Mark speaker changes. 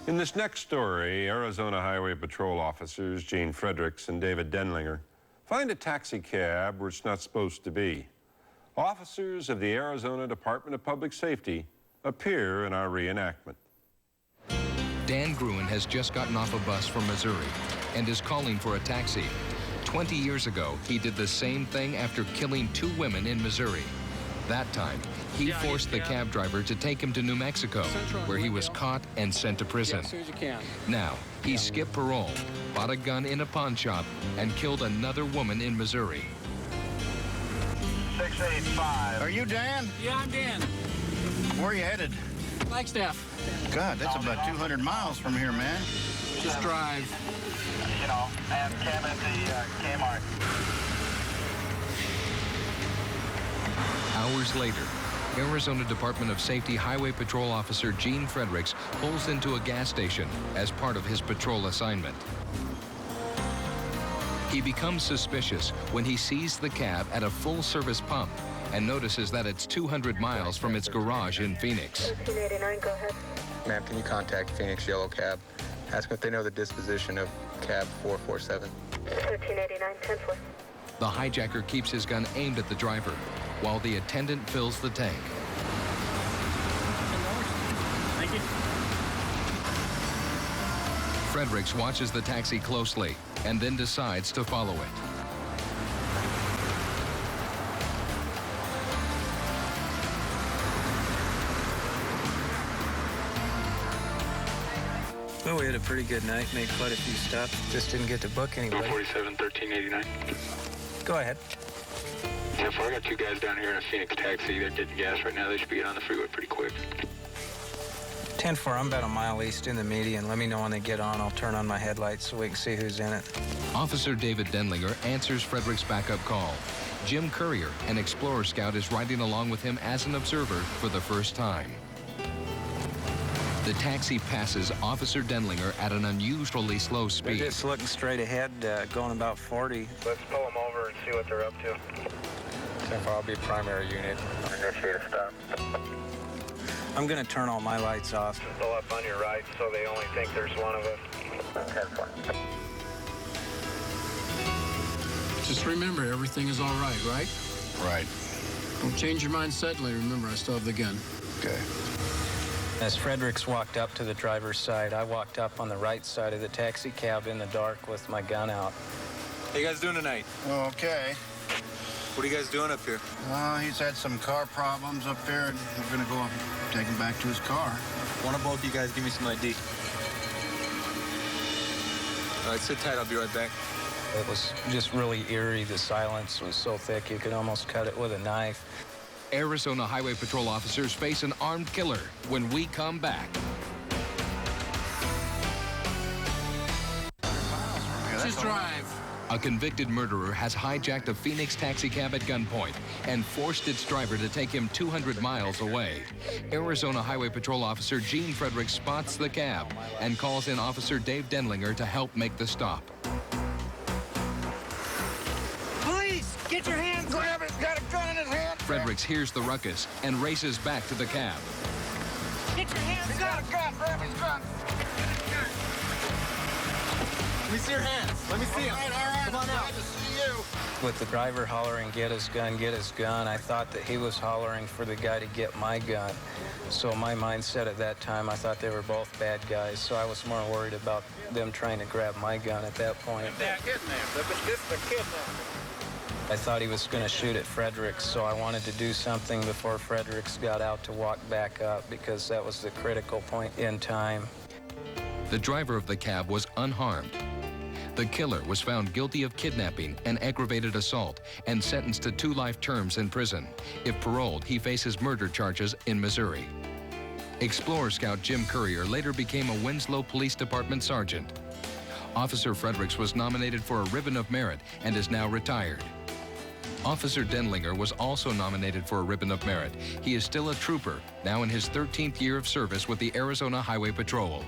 Speaker 1: In this next story, Arizona Highway Patrol officers Gene Fredericks and David Denlinger find a taxi cab where it's not supposed to be. Officers of the Arizona Department of Public Safety appear in our reenactment.
Speaker 2: Dan Gruen has just gotten off a bus from Missouri and is calling for a taxi. 20 years ago, he did the same thing after killing 2 women in Missouri. That time, he forced the cab driver to take him to New Mexico, where he was caught and sent to prison.
Speaker 3: As soon as you can.
Speaker 2: Now, he skipped parole, bought a gun in a pawn shop, and killed another woman in Missouri.
Speaker 4: 685.
Speaker 5: Are you Dan?
Speaker 3: Yeah, I'm Dan.
Speaker 5: Where are you headed?
Speaker 3: Flagstaff.
Speaker 5: God, that's about 200 miles from here, man.
Speaker 3: Just drive.
Speaker 4: You know, and cab at the Kmart.
Speaker 2: Hours later, Arizona Department of Safety Highway Patrol officer Gene Fredericks pulls into a gas station as part of his patrol assignment. He becomes suspicious when he sees the cab at a full-service pump and notices that it's 200 miles from its garage in Phoenix.
Speaker 6: 1389, go ahead.
Speaker 7: Ma'am, can you contact Phoenix Yellow Cab? Ask them if they know the disposition of cab 447.
Speaker 6: 1389, 10-4.
Speaker 2: The hijacker keeps his gun aimed at the driver while the attendant fills the tank.
Speaker 3: Thank you.
Speaker 2: Fredericks watches the taxi closely and then decides to follow it.
Speaker 8: Well, we had a pretty good night, made quite a few stops. Just didn't get to book anybody.
Speaker 9: 47, 1389.
Speaker 8: Go ahead.
Speaker 9: Yeah, I got 2 guys down here in a Phoenix taxi. They're getting gas right now. They should be getting on the freeway pretty quick.
Speaker 8: 10-4, I'm about a mile east in the median. Let me know when they get on. I'll turn on my headlights so we can see who's in it.
Speaker 2: Officer David Denlinger answers Fredericks' backup call. Jim Courier, an Explorer Scout, is riding along with him as an observer for the first time. The taxi passes Officer Denlinger at an unusually slow speed.
Speaker 8: They're just looking straight ahead, going about 40.
Speaker 4: Let's pull them over and see what they're up to.
Speaker 7: 10-4, I'll be primary unit.
Speaker 4: Initiate a stop.
Speaker 8: I'm going to turn all my lights off.
Speaker 4: Pull up on your right so they only think there's one of us. 10-4.
Speaker 3: Just remember, everything is all right, right?
Speaker 5: Right.
Speaker 3: Don't change your mind suddenly. Remember, I still have the gun.
Speaker 5: Okay.
Speaker 8: As Fredericks walked up to the driver's side, I walked up on the right side of the taxi cab in the dark with my gun out.
Speaker 7: How you guys doing tonight?
Speaker 5: Okay.
Speaker 7: What are you guys doing up here?
Speaker 5: He's had some car problems up there, and we're going to go take him back to his car.
Speaker 7: Why don't both of you guys give me some ID? All right, sit tight. I'll be right back.
Speaker 8: It was just really eerie. The silence was so thick you could almost cut it with a knife.
Speaker 2: Arizona Highway Patrol officers face an armed killer when we come back.
Speaker 3: Just drive.
Speaker 2: A convicted murderer has hijacked a Phoenix taxi cab at gunpoint and forced its driver to take him 200 miles away. Arizona Highway Patrol officer Gene Fredericks spots the cab and calls in Officer Dave Denlinger to help make the stop.
Speaker 3: Police, get your hands up.
Speaker 5: Grab it! Got a gun in his hand!
Speaker 2: Fredericks hears the ruckus and races back to the cab.
Speaker 3: Get your hands up.
Speaker 5: Got a gun! Grab his gun!
Speaker 7: Let me see your hands. Let me see them.
Speaker 5: All right.
Speaker 7: Come on out.
Speaker 5: Glad to see you.
Speaker 8: With the driver hollering, get his gun, I thought that he was hollering for the guy to get my gun. So my mindset at that time, I thought they were both bad guys, so I was more worried about them trying to grab my gun at that point.
Speaker 5: That kidnapper. This is the kidnapper.
Speaker 8: I thought he was going to shoot at Fredericks, so I wanted to do something before Fredericks got out to walk back up, because that was the critical point in time.
Speaker 2: The driver of the cab was unharmed. The killer was found guilty of kidnapping and aggravated assault and sentenced to 2 life terms in prison. If paroled, he faces murder charges in Missouri. Explorer Scout Jim Courier later became a Winslow Police Department sergeant. Officer Fredericks was nominated for a Ribbon of Merit and is now retired. Officer Denlinger was also nominated for a Ribbon of Merit. He is still a trooper, now in his 13th year of service with the Arizona Highway Patrol.